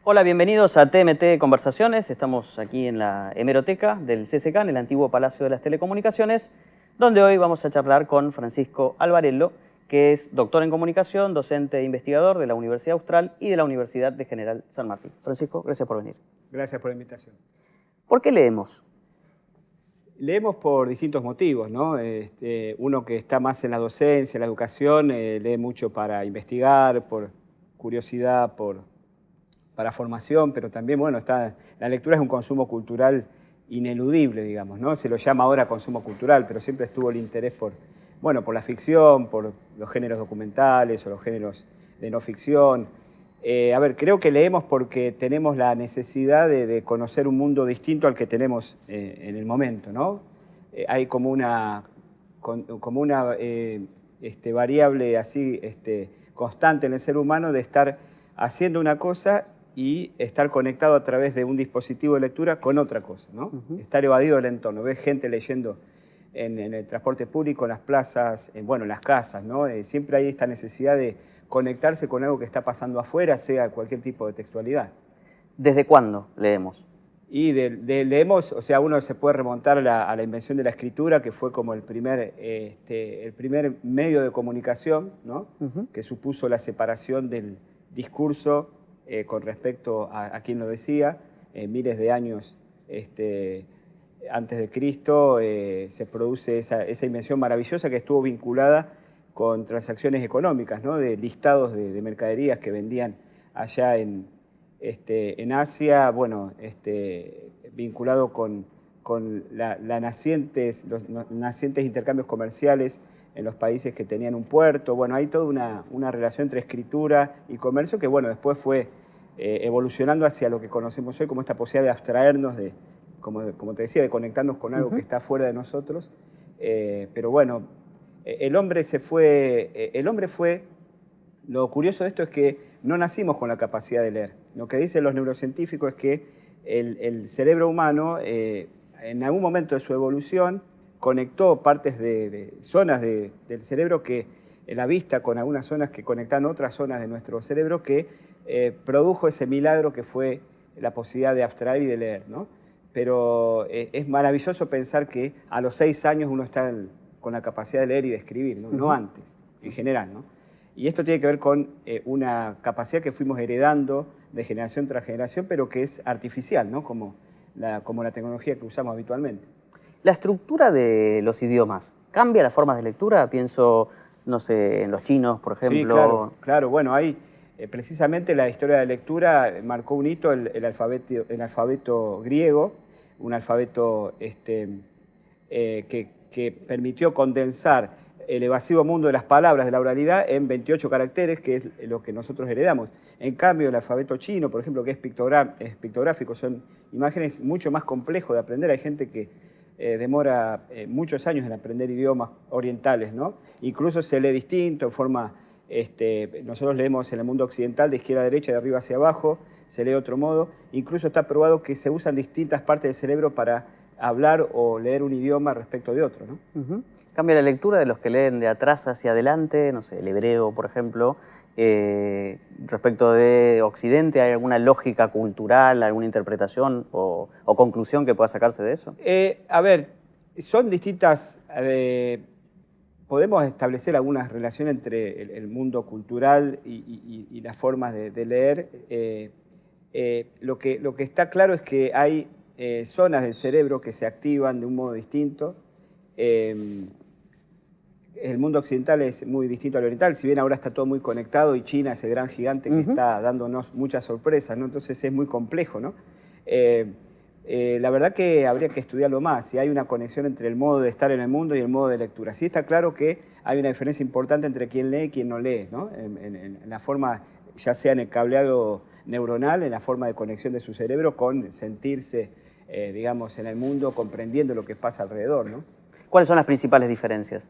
Hola, bienvenidos a TMT Conversaciones. Estamos aquí en la hemeroteca del CCK, en el antiguo Palacio de las Telecomunicaciones, donde hoy vamos a charlar con Francisco Alvarello, que es doctor en comunicación, docente e investigador de la Universidad Austral y de la Universidad de General San Martín. Francisco, gracias por venir. Gracias por la invitación. ¿Por qué leemos? Leemos por distintos motivos, ¿no? Uno que está más en la docencia, la educación, lee mucho para investigar, por curiosidad, para formación, pero también, bueno, la lectura es un consumo cultural ineludible, digamos, ¿no? Se lo llama ahora consumo cultural, pero siempre estuvo el interés por la ficción, por los géneros documentales o los géneros de no ficción. Creo que leemos porque tenemos la necesidad de conocer un mundo distinto al que tenemos en el momento, ¿no? Hay como una variable así constante en el ser humano de estar haciendo una cosa y estar conectado a través de un dispositivo de lectura con otra cosa, ¿no? Estar evadido del entorno. Ves gente leyendo en el transporte público, en las plazas, en las casas, ¿no? Siempre hay esta necesidad de conectarse con algo que está pasando afuera, sea cualquier tipo de textualidad. ¿Desde cuándo leemos? Y leemos, o sea, uno se puede remontar a la invención de la escritura, que fue como el primer medio de comunicación, ¿no? Que supuso la separación del discurso con respecto a quien lo decía. Miles de años antes de Cristo se produce esa invención maravillosa que estuvo vinculada con transacciones económicas, ¿no? De listados de mercaderías que vendían allá en Asia, vinculado con los nacientes intercambios comerciales en los países que tenían un puerto. Bueno, hay toda una relación entre escritura y comercio que, después fue evolucionando hacia lo que conocemos hoy como esta posibilidad de abstraernos, como te decía, de conectarnos con algo que está fuera de nosotros. El hombre fue. Lo curioso de esto es que no nacimos con la capacidad de leer. Lo que dicen los neurocientíficos es que el cerebro humano, en algún momento de su evolución, conectó partes de zonas del cerebro que la vista con algunas zonas que conectan otras zonas de nuestro cerebro que produjo ese milagro que fue la posibilidad de abstraer y de leer, ¿no? Pero es maravilloso pensar que a los 6 años uno está con la capacidad de leer y de escribir, ¿no? No antes, en general, ¿no? Y esto tiene que ver con una capacidad que fuimos heredando de generación tras generación, pero que es artificial, ¿no? Como la tecnología que usamos habitualmente. La estructura de los idiomas, ¿cambia las formas de lectura? Pienso, no sé, en los chinos, por ejemplo. Sí, claro. Bueno, ahí precisamente la historia de la lectura marcó un hito, el alfabeto griego, un alfabeto que permitió condensar el evasivo mundo de las palabras de la oralidad en 28 caracteres, que es lo que nosotros heredamos. En cambio, el alfabeto chino, por ejemplo, que es pictográfico, son imágenes mucho más complejos de aprender. Hay gente que demora muchos años en aprender idiomas orientales, ¿no? Incluso se lee distinto, en forma. Nosotros leemos en el mundo occidental de izquierda a derecha, de arriba hacia abajo, se lee de otro modo. Incluso está probado que se usan distintas partes del cerebro para hablar o leer un idioma respecto de otro, ¿no? Cambia la lectura de los que leen de atrás hacia adelante, no sé, el hebreo, por ejemplo. Respecto de Occidente, ¿hay alguna lógica cultural, alguna interpretación o conclusión que pueda sacarse de eso? Son distintas. Podemos establecer algunas relaciones entre el mundo cultural y las formas de leer. Lo que está claro es que hay zonas del cerebro que se activan de un modo distinto. El mundo occidental es muy distinto al oriental, si bien ahora está todo muy conectado y China es el gran gigante que está dándonos muchas sorpresas, ¿no? Entonces es muy complejo, ¿no? La verdad que habría que estudiarlo más, si hay una conexión entre el modo de estar en el mundo y el modo de lectura. Sí está claro que hay una diferencia importante entre quien lee y quien no lee, ¿no? En la forma, ya sea en el cableado neuronal, en la forma de conexión de su cerebro con sentirse, digamos, en el mundo, comprendiendo lo que pasa alrededor, ¿no? ¿Cuáles son las principales diferencias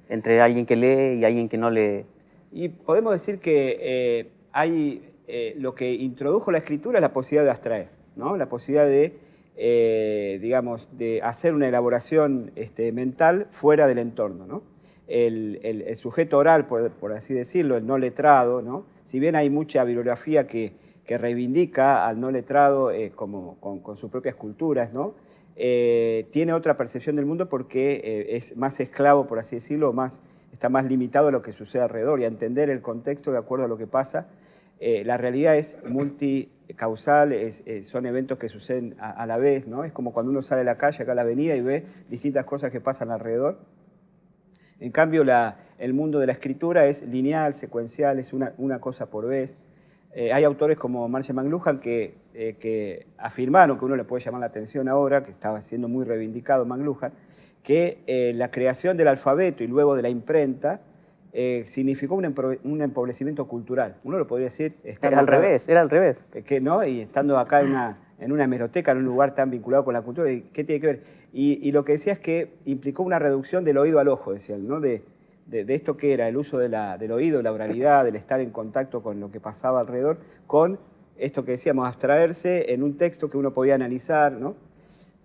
entre alguien que lee y alguien que no lee? Y podemos decir que lo que introdujo la escritura es la posibilidad de abstraer, ¿no? La posibilidad de hacer una elaboración mental fuera del entorno, ¿no? El sujeto oral, por así decirlo, el no letrado, ¿no? Si bien hay mucha bibliografía que que reivindica al no letrado con sus propias culturas, ¿no? Tiene otra percepción del mundo porque es más esclavo, por así decirlo, está más limitado a lo que sucede alrededor y a entender el contexto de acuerdo a lo que pasa. La realidad es multicausal, son eventos que suceden a la vez, ¿no? Es como cuando uno sale a la calle, acá a la avenida, y ve distintas cosas que pasan alrededor. En cambio, el mundo de la escritura es lineal, secuencial, es una cosa por vez. Hay autores como Marshall McLuhan que afirmaron, que uno le puede llamar la atención ahora, que estaba siendo muy reivindicado McLuhan, que la creación del alfabeto y luego de la imprenta significó un empobrecimiento cultural. Uno lo podría decir... Era al revés, era al revés. ¿No? Y estando acá en una hemeroteca, en un lugar tan vinculado con la cultura, ¿qué tiene que ver? Y lo que decía es que implicó una reducción del oído al ojo, decían, ¿no? De esto que era el uso del oído, la oralidad, del estar en contacto con lo que pasaba alrededor, con esto que decíamos, abstraerse en un texto que uno podía analizar, ¿no?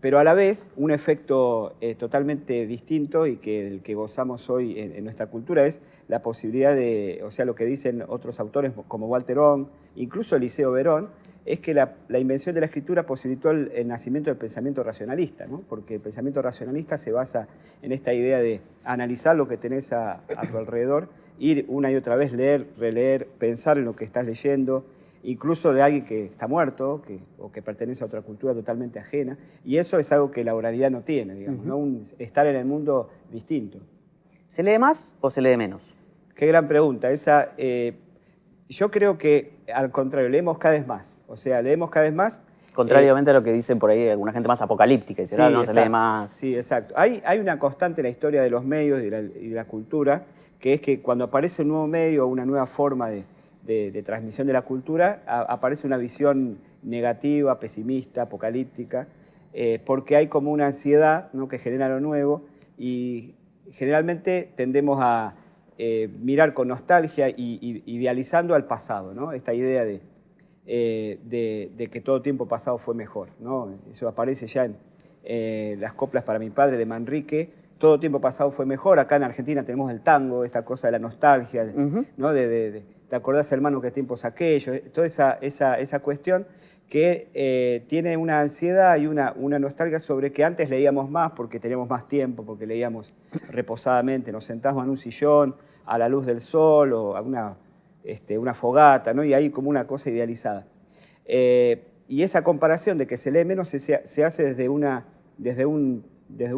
Pero a la vez un efecto totalmente distinto y del que gozamos hoy en nuestra cultura es la posibilidad o sea, lo que dicen otros autores como Walter Ong, incluso Eliseo Verón, es que la invención de la escritura posibilitó el nacimiento del pensamiento racionalista, ¿no? Porque el pensamiento racionalista se basa en esta idea de analizar lo que tenés a tu alrededor, ir una y otra vez, leer, releer, pensar en lo que estás leyendo, incluso de alguien que está muerto o que pertenece a otra cultura totalmente ajena, y eso es algo que la oralidad no tiene, digamos, ¿no? Estar en el mundo distinto. ¿Se lee más o se lee menos? Qué gran pregunta. Yo creo que, al contrario, leemos cada vez más. O sea, leemos cada vez más. Contrariamente a lo que dicen por ahí alguna gente más apocalíptica, y será, Sí, no exacto, se lee más. Sí, exacto. Hay una constante en la historia de los medios y de la cultura, que es que cuando aparece un nuevo medio o una nueva forma de transmisión de la cultura, aparece una visión negativa, pesimista, apocalíptica, porque hay como una ansiedad, ¿no?, que genera lo nuevo, y generalmente tendemos a mirar con nostalgia y idealizando al pasado, ¿no? Esta idea de que todo tiempo pasado fue mejor, ¿no? Eso aparece ya en las coplas para mi padre de Manrique. Todo tiempo pasado fue mejor. Acá en Argentina tenemos el tango, esta cosa de la nostalgia, ¿no? ¿Te acordás, hermano, qué tiempos aquellos? Toda esa cuestión que tiene una ansiedad y una nostalgia sobre que antes leíamos más porque teníamos más tiempo, porque leíamos reposadamente, nos sentábamos en un sillón a la luz del sol o a una fogata, ¿no? Y hay como una cosa idealizada. Y esa comparación de que se lee menos se hace desde un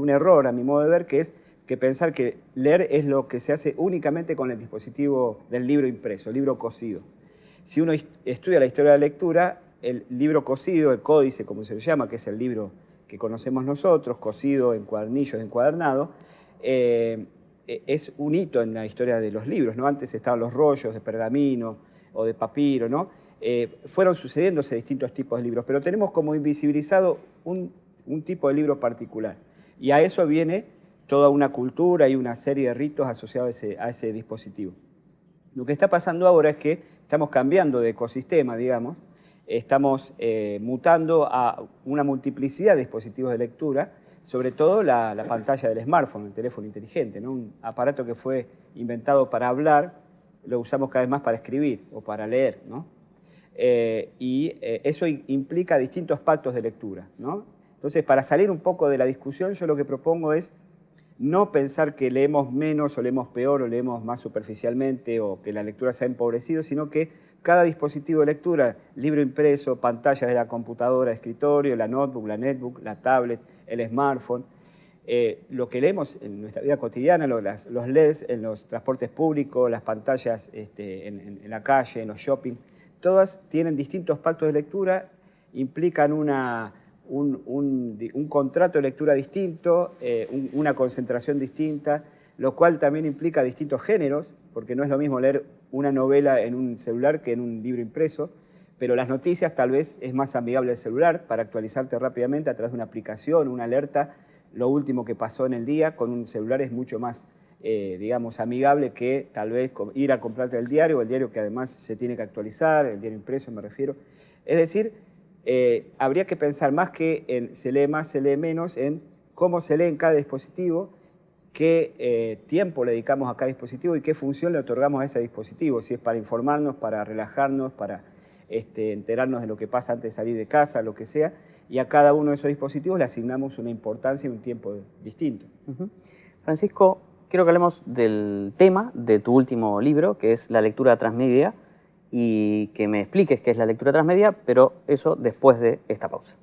error, a mi modo de ver, que es que pensar que leer es lo que se hace únicamente con el dispositivo del libro impreso, el libro cosido. Si uno estudia la historia de la lectura, el libro cosido, el códice, como se le llama, que es el libro que conocemos nosotros, cosido en cuadernillos, encuadernado, es un hito en la historia de los libros, ¿no? Antes estaban los rollos de pergamino o de papiro, ¿no? Fueron sucediéndose distintos tipos de libros, pero tenemos como invisibilizado un tipo de libro particular. Y a eso viene toda una cultura y una serie de ritos asociados a ese dispositivo. Lo que está pasando ahora es que estamos cambiando de ecosistema, digamos, estamos mutando a una multiplicidad de dispositivos de lectura, sobre todo la pantalla del smartphone, el teléfono inteligente, ¿no? Un aparato que fue inventado para hablar, lo usamos cada vez más para escribir o para leer, ¿no? Eso implica distintos pactos de lectura, ¿no? Entonces, para salir un poco de la discusión, yo lo que propongo es no pensar que leemos menos o leemos peor o leemos más superficialmente o que la lectura se ha empobrecido, sino que cada dispositivo de lectura, libro impreso, pantallas de la computadora de escritorio, la notebook, la netbook, la tablet, el smartphone, lo que leemos en nuestra vida cotidiana, los LEDs en los transportes públicos, las pantallas en la calle, en los shopping, todas tienen distintos pactos de lectura, implican un contrato de lectura distinto, una concentración distinta, lo cual también implica distintos géneros, porque no es lo mismo leer una novela en un celular que en un libro impreso, pero las noticias tal vez es más amigable el celular para actualizarte rápidamente a través de una aplicación, una alerta, lo último que pasó en el día. Con un celular es mucho más, digamos, amigable que tal vez ir a comprarte el diario que además se tiene que actualizar, el diario impreso me refiero. Es decir, habría que pensar más que en se lee más, se lee menos, en cómo se lee en cada dispositivo, qué tiempo le dedicamos a cada dispositivo y qué función le otorgamos a ese dispositivo, si es para informarnos, para relajarnos, para enterarnos de lo que pasa antes de salir de casa, lo que sea, y a cada uno de esos dispositivos le asignamos una importancia y un tiempo distinto. Francisco, quiero que hablemos del tema de tu último libro, que es la lectura transmedia, y que me expliques qué es la lectura transmedia, pero eso después de esta pausa.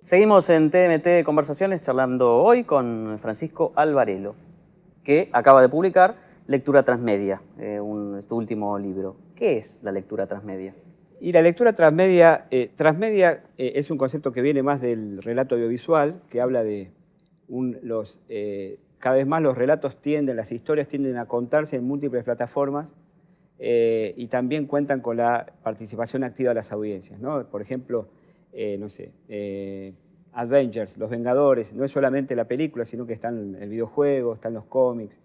Seguimos en TMT Conversaciones charlando hoy con Francisco Alvarello, que acaba de publicar Lectura Transmedia, tu último libro. ¿Qué es la lectura transmedia? Y la lectura transmedia, es un concepto que viene más del relato audiovisual, que habla de cada vez más los relatos las historias tienden a contarse en múltiples plataformas y también cuentan con la participación activa de las audiencias, ¿no? Por ejemplo, Avengers, Los Vengadores, no es solamente la película, sino que están el videojuego, están los cómics,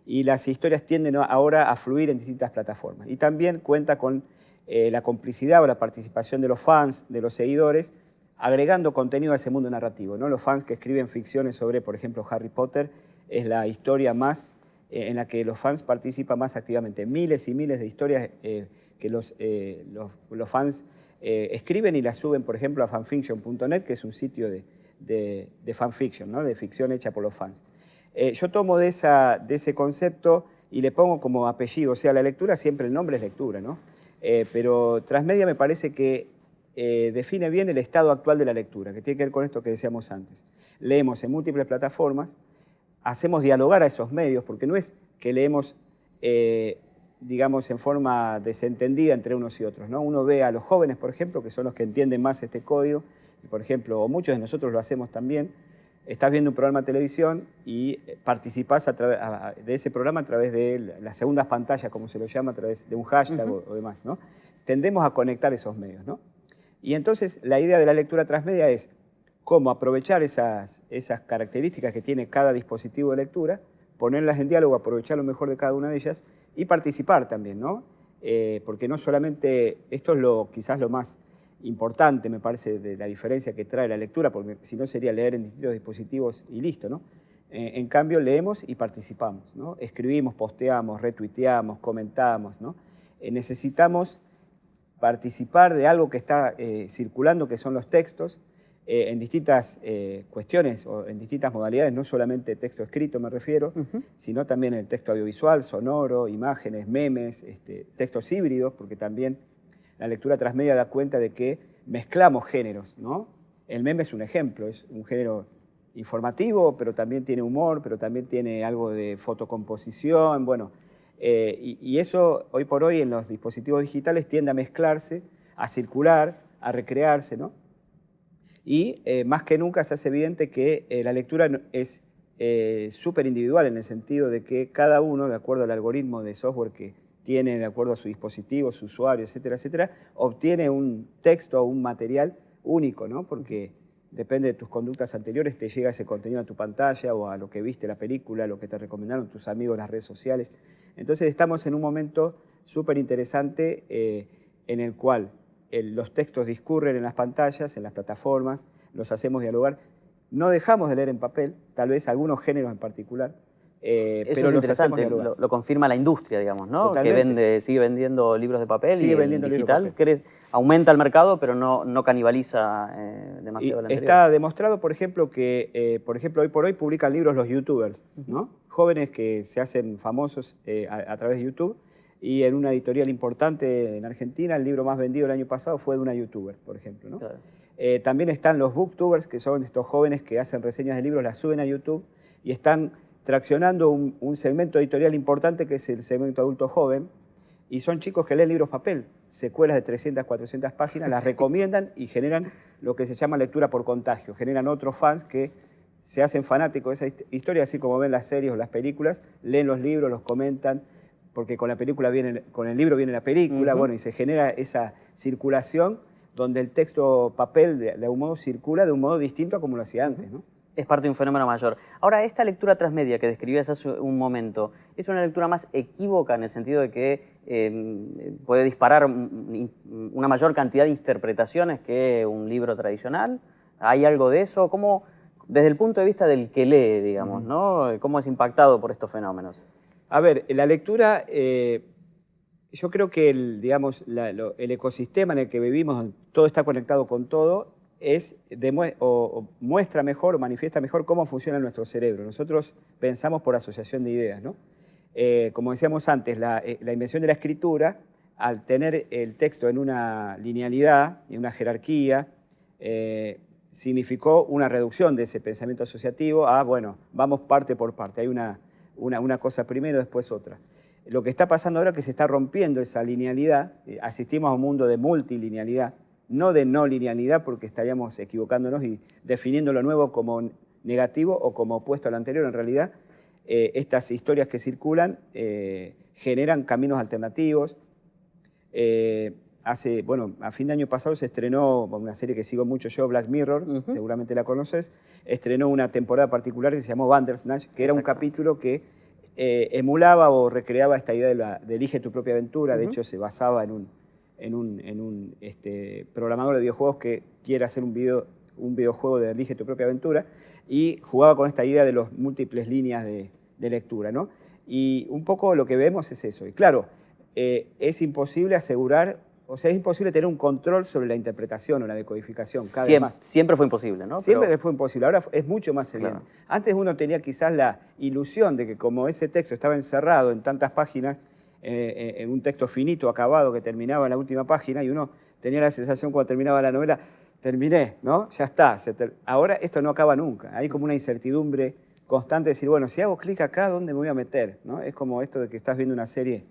y las historias tienden ahora a fluir en distintas plataformas. Y también cuenta con la complicidad o la participación de los fans, de los seguidores, agregando contenido a ese mundo narrativo, ¿no? Los fans que escriben ficciones sobre, por ejemplo, Harry Potter, es la historia más en la que los fans participan más activamente. Miles y miles de historias que los fans escriben y las suben, por ejemplo, a fanfiction.net, que es un sitio de fanfiction, ¿no? De ficción hecha por los fans. Yo tomo de ese concepto y le pongo como apellido, o sea, la lectura siempre el nombre es lectura, ¿no? Pero transmedia me parece que define bien el estado actual de la lectura, que tiene que ver con esto que decíamos antes. Leemos en múltiples plataformas, hacemos dialogar a esos medios, porque no es que leemos, digamos, en forma desentendida entre unos y otros, ¿no? Uno ve a los jóvenes, por ejemplo, que son los que entienden más este código, y por ejemplo, o muchos de nosotros lo hacemos también. Estás viendo un programa de televisión y participás de ese programa a través de las segundas pantallas, como se lo llama, a través de un hashtag o demás, ¿no? Tendemos a conectar esos medios, ¿no? Y entonces la idea de la lectura transmedia es cómo aprovechar esas características que tiene cada dispositivo de lectura, ponerlas en diálogo, aprovechar lo mejor de cada una de ellas y participar también, ¿no? Porque no solamente, esto es quizás lo más importante, me parece, de la diferencia que trae la lectura, porque si no sería leer en distintos dispositivos y listo, ¿no? En cambio, leemos y participamos, ¿no? Escribimos, posteamos, retuiteamos, comentamos, ¿no? Necesitamos participar de algo que está circulando, que son los textos, en distintas cuestiones o en distintas modalidades, no solamente texto escrito me refiero, sino también el texto audiovisual, sonoro, imágenes, memes, textos híbridos, porque también la lectura transmedia da cuenta de que mezclamos géneros, ¿no? El meme es un ejemplo, es un género informativo, pero también tiene humor, pero también tiene algo de fotocomposición, bueno, y eso hoy por hoy en los dispositivos digitales tiende a mezclarse, a circular, a recrearse, ¿no? Y más que nunca se hace evidente que la lectura es súper individual en el sentido de que cada uno, de acuerdo al algoritmo de software que tiene, de acuerdo a su dispositivo, su usuario, etcétera, etcétera, obtiene un texto o un material único, ¿no? Porque depende de tus conductas anteriores, te llega ese contenido a tu pantalla o a lo que viste la película, a lo que te recomendaron tus amigos en las redes sociales. Entonces estamos en un momento súper interesante en el cual los textos discurren en las pantallas, en las plataformas, los hacemos dialogar. No dejamos de leer en papel, tal vez algunos géneros en particular, Eso pero es los hacemos interesante, dialogar. lo confirma la industria, digamos, ¿no? Totalmente. Que sigue vendiendo libros de papel Sigue y el vendiendo libros de digital papel. aumenta el mercado, pero no canibaliza demasiado el anterior. Está demostrado, por ejemplo, que hoy por hoy publican libros los youtubers, ¿no? Jóvenes que se hacen famosos a través de YouTube, y en una editorial importante en Argentina, el libro más vendido el año pasado fue de una youtuber, por ejemplo, ¿no? Claro. También están los booktubers, que son estos jóvenes que hacen reseñas de libros, las suben a YouTube y están traccionando un segmento editorial importante que es el segmento adulto joven. Y son chicos que leen libros papel, secuelas de 300, 400 páginas, las recomiendan y generan lo que se llama lectura por contagio. Generan otros fans que se hacen fanáticos de esa historia, así como ven las series o las películas, leen los libros, los comentan, porque con la película viene, con el libro viene la película, bueno, y se genera esa circulación donde el texto papel de algún modo circula de un modo distinto a como lo hacía antes, ¿no? Es parte de un fenómeno mayor. Ahora, esta lectura transmedia que describías hace un momento, ¿es una lectura más equívoca en el sentido de que puede disparar una mayor cantidad de interpretaciones que un libro tradicional? ¿Hay algo de eso? ¿Cómo, desde el punto de vista del que lee, digamos, ¿no? ¿Cómo es impactado por estos fenómenos? A ver, la lectura, yo creo que digamos, el ecosistema en el que vivimos, donde todo está conectado con todo, muestra mejor o manifiesta mejor cómo funciona nuestro cerebro. Nosotros pensamos por asociación de ideas, ¿no? Como decíamos antes, la invención de la escritura, al tener el texto en una linealidad y una jerarquía, significó una reducción de ese pensamiento asociativo a, bueno, vamos parte por parte, hay una cosa primero, después otra. Lo que está pasando ahora es que se está rompiendo esa linealidad, asistimos a un mundo de multilinealidad, no de no linealidad, porque estaríamos equivocándonos y definiendo lo nuevo como negativo o como opuesto a lo anterior. En realidad, estas historias que circulan generan caminos alternativos. Bueno, a fin de año pasado se estrenó una serie que sigo mucho yo, Black Mirror, seguramente la conoces, estrenó una temporada particular que se llamó Bandersnatch, que era un capítulo que emulaba o recreaba esta idea de elige tu propia aventura. De hecho, se basaba en un programador de videojuegos que quiere hacer un videojuego de elige tu propia aventura, y jugaba con esta idea de las múltiples líneas de lectura, ¿no? Y un poco lo que vemos es eso. Y claro, es imposible asegurar, o sea, es imposible tener un control sobre la interpretación o la decodificación cada vez más. Siempre fue imposible, ¿no? Siempre fue imposible, ahora es mucho más evidente. Claro. Antes uno tenía quizás la ilusión de que como ese texto estaba encerrado en tantas páginas, en un texto finito, acabado, que terminaba en la última página, y uno tenía la sensación cuando terminaba la novela, terminé, ¿no? Ya está. Ahora esto no acaba nunca. Hay como una incertidumbre constante de decir, bueno, si hago clic acá, ¿dónde me voy a meter? ¿No? Es como esto de que estás viendo una serie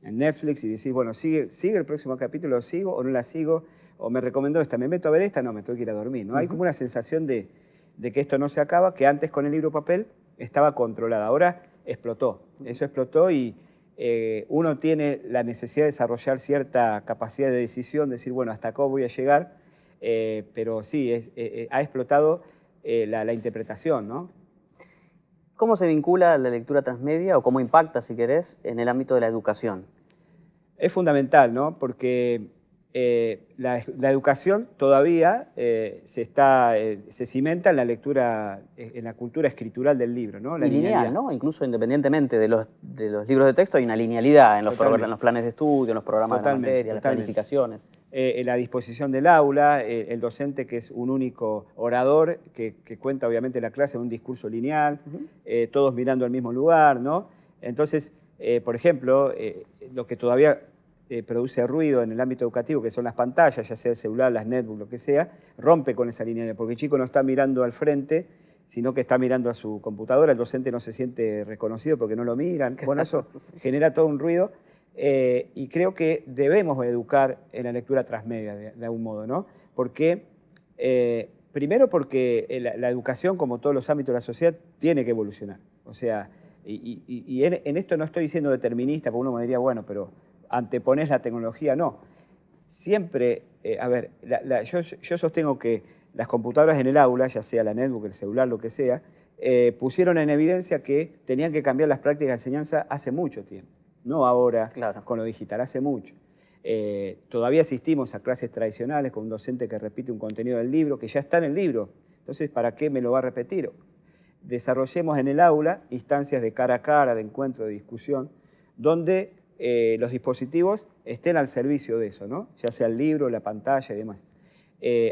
en Netflix y decís, bueno, sigue el próximo capítulo, ¿lo sigo o no la sigo? O me recomendó esta, ¿me meto a ver esta? No, me tengo que ir a dormir, ¿no? Hay como una sensación de que esto no se acaba, que antes con el libro papel estaba controlada. Ahora explotó. Eso explotó y uno tiene la necesidad de desarrollar cierta capacidad de decisión, de decir, bueno, hasta acá voy a llegar, pero sí, ha explotado la interpretación, ¿no? ¿Cómo se vincula la lectura transmedia o cómo impacta, si querés, en el ámbito de la educación? Es fundamental, ¿no? Porque la educación todavía se cimenta en la lectura, en la cultura escritural del libro, ¿no? La y lineal, ¿no? Incluso independientemente de los libros de texto, hay una linealidad en los planes de estudio, en los programas de la materia, las planificaciones. La disposición del aula, el docente que es un único orador que cuenta obviamente la clase en un discurso lineal, todos mirando al mismo lugar, ¿no? Entonces, por ejemplo, lo que todavía produce ruido en el ámbito educativo, que son las pantallas, ya sea el celular, las netbooks, lo que sea, rompe con esa linealidad, porque el chico no está mirando al frente, sino que está mirando a su computadora, el docente no se siente reconocido porque no lo miran. Bueno, eso genera todo un ruido. Y creo que debemos educar en la lectura transmedia de algún modo, ¿no? Porque, primero porque la educación, como todos los ámbitos de la sociedad, tiene que evolucionar. O sea, y en esto no estoy diciendo determinista, porque uno me diría, bueno, pero antepones la tecnología, no. Siempre, a ver, yo sostengo que las computadoras en el aula, ya sea la netbook, el celular, lo que sea, pusieron en evidencia que tenían que cambiar las prácticas de enseñanza hace mucho tiempo. No ahora, claro, con lo digital, hace mucho. Todavía asistimos a clases tradicionales con un docente que repite un contenido del libro, que ya está en el libro. Entonces, ¿para qué me lo va a repetir? Desarrollemos en el aula instancias de cara a cara, de encuentro, de discusión, donde los dispositivos estén al servicio de eso, ¿no? Ya sea el libro, la pantalla y demás.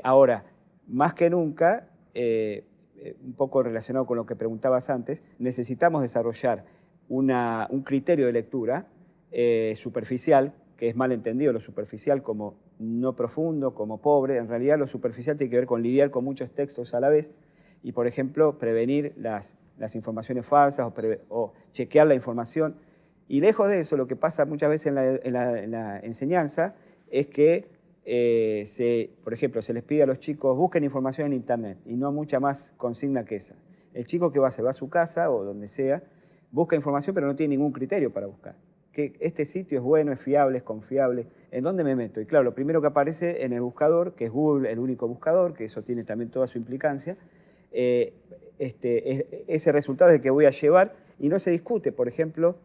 Ahora, más que nunca, un poco relacionado con lo que preguntabas antes, necesitamos desarrollar un criterio de lectura superficial que es mal entendido lo superficial como no profundo, como pobre. En realidad lo superficial tiene que ver con lidiar con muchos textos a la vez y, por ejemplo, prevenir las informaciones falsas o chequear la información. Y lejos de eso, lo que pasa muchas veces en la enseñanza es que, por ejemplo, se les pide a los chicos busquen información en Internet y no mucha más consigna que esa. El chico que va a su casa o donde sea, busca información pero no tiene ningún criterio para buscar. Que este sitio es bueno, es fiable, es confiable, ¿en dónde me meto? Y claro, lo primero que aparece en el buscador, que es Google, el único buscador, que eso tiene también toda su implicancia, ese resultado es el que voy a llevar y no se discute, por ejemplo,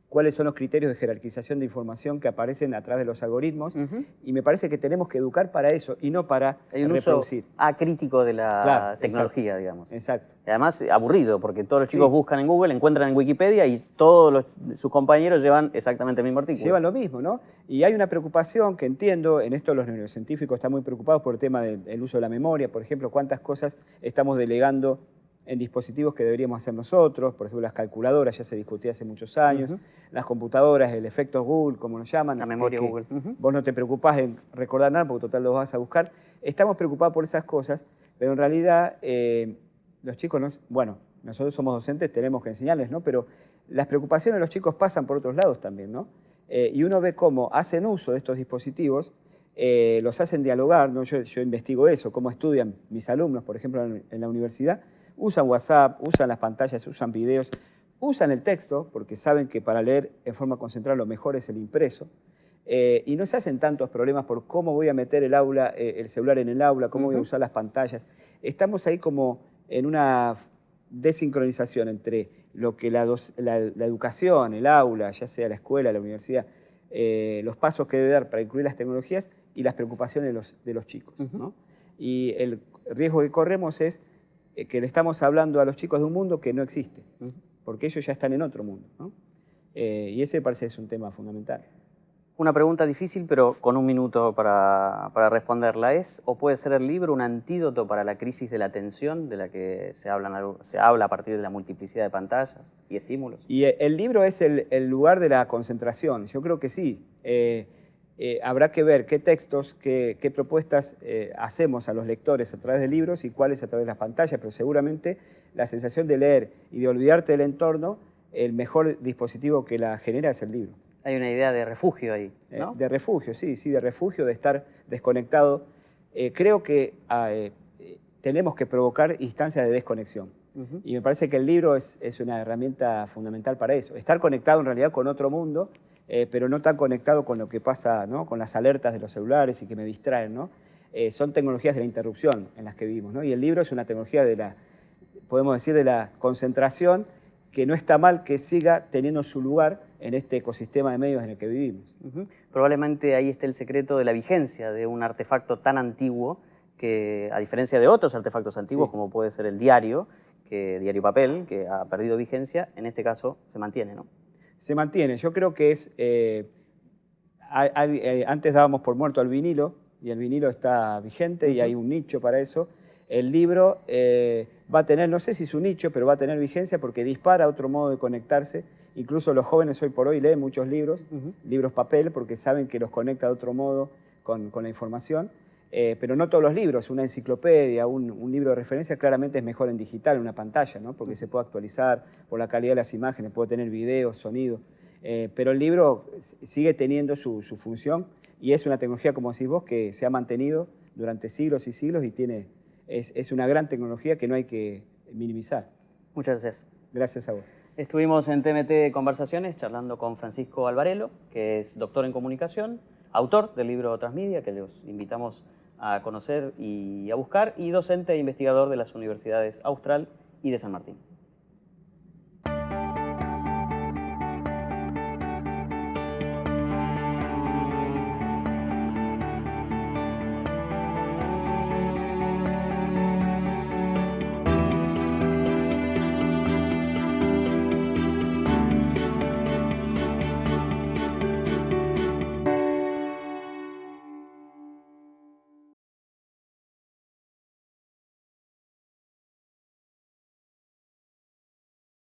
cuáles son los criterios de jerarquización de información que aparecen a través de los algoritmos, y me parece que tenemos que educar para eso y no para Hay un reproducir. uso acrítico de la Claro, tecnología, exacto, digamos. Exacto. Y además, aburrido, porque todos los Sí. chicos buscan en Google, encuentran en Wikipedia y todos sus compañeros llevan exactamente el mismo artículo. Llevan lo mismo, ¿no? Y hay una preocupación que entiendo, en esto los neurocientíficos están muy preocupados por el tema del uso de la memoria, por ejemplo, cuántas cosas estamos delegando en dispositivos que deberíamos hacer nosotros, por ejemplo, las calculadoras, ya se discutía hace muchos años, las computadoras, el efecto Google, como lo llaman. La memoria que Google. Vos no te preocupás en recordar nada, porque total lo vas a buscar. Estamos preocupados por esas cosas, pero en realidad los chicos, bueno, nosotros somos docentes, tenemos que enseñarles, ¿no? Pero las preocupaciones de los chicos pasan por otros lados también, ¿no? Y uno ve cómo hacen uso de estos dispositivos, los hacen dialogar, ¿no? Yo investigo eso, cómo estudian mis alumnos, por ejemplo, en la universidad, usan WhatsApp, usan las pantallas, usan videos, usan el texto, porque saben que para leer en forma concentrada lo mejor es el impreso, y no se hacen tantos problemas por cómo voy a meter el celular en el aula, cómo voy a usar las pantallas. Estamos ahí como en una desincronización entre lo que la educación, el aula, ya sea la escuela, la universidad, los pasos que debe dar para incluir las tecnologías y las preocupaciones de los chicos, ¿no? Y el riesgo que corremos es que le estamos hablando a los chicos de un mundo que no existe, porque ellos ya están en otro mundo, ¿no? Y ese me parece es un tema fundamental. Una pregunta difícil, pero con un minuto para responderla. ¿Es o puede ser el libro un antídoto para la crisis de la atención de la que se habla a partir de la multiplicidad de pantallas y estímulos? Y el libro es el lugar de la concentración. Yo creo que sí. Habrá que ver qué textos, qué propuestas hacemos a los lectores a través de libros y cuáles a través de las pantallas, pero seguramente la sensación de leer y de olvidarte del entorno, el mejor dispositivo que la genera es el libro. Hay una idea de refugio ahí, ¿no? De refugio, sí, de refugio, de estar desconectado. Creo que tenemos que provocar instancias de desconexión. Y me parece que el libro es una herramienta fundamental para eso. Estar conectado en realidad con otro mundo, pero no tan conectado con lo que pasa, ¿no? Con las alertas de los celulares y que me distraen, ¿no? Son tecnologías de la interrupción en las que vivimos, ¿no? Y el libro es una tecnología podemos decir, de la concentración, que no está mal que siga teniendo su lugar en este ecosistema de medios en el que vivimos. Probablemente ahí esté el secreto de la vigencia de un artefacto tan antiguo que, a diferencia de otros artefactos antiguos, Sí. como puede ser el diario papel, que ha perdido vigencia, en este caso se mantiene, ¿no? Se mantiene. Yo creo que antes dábamos por muerto al vinilo, y el vinilo está vigente y hay un nicho para eso. El libro va a tener, no sé si es un nicho, pero va a tener vigencia porque dispara otro modo de conectarse. Incluso los jóvenes hoy por hoy leen muchos libros, libros papel, porque saben que los conecta de otro modo con la información. Pero no todos los libros, una enciclopedia, un libro de referencia claramente es mejor en digital, en una pantalla, ¿no? Porque se puede actualizar por la calidad de las imágenes, puede tener videos, sonido. Pero el libro sigue teniendo su función y es una tecnología, como decís vos, que se ha mantenido durante siglos y siglos y es una gran tecnología que no hay que minimizar. Muchas gracias. Gracias a vos. Estuvimos en TMT Conversaciones charlando con Francisco Alvarello, que es doctor en comunicación, autor del libro Transmedia, que los invitamos a conocer y a buscar, y docente e investigador de las universidades Austral y de San Martín.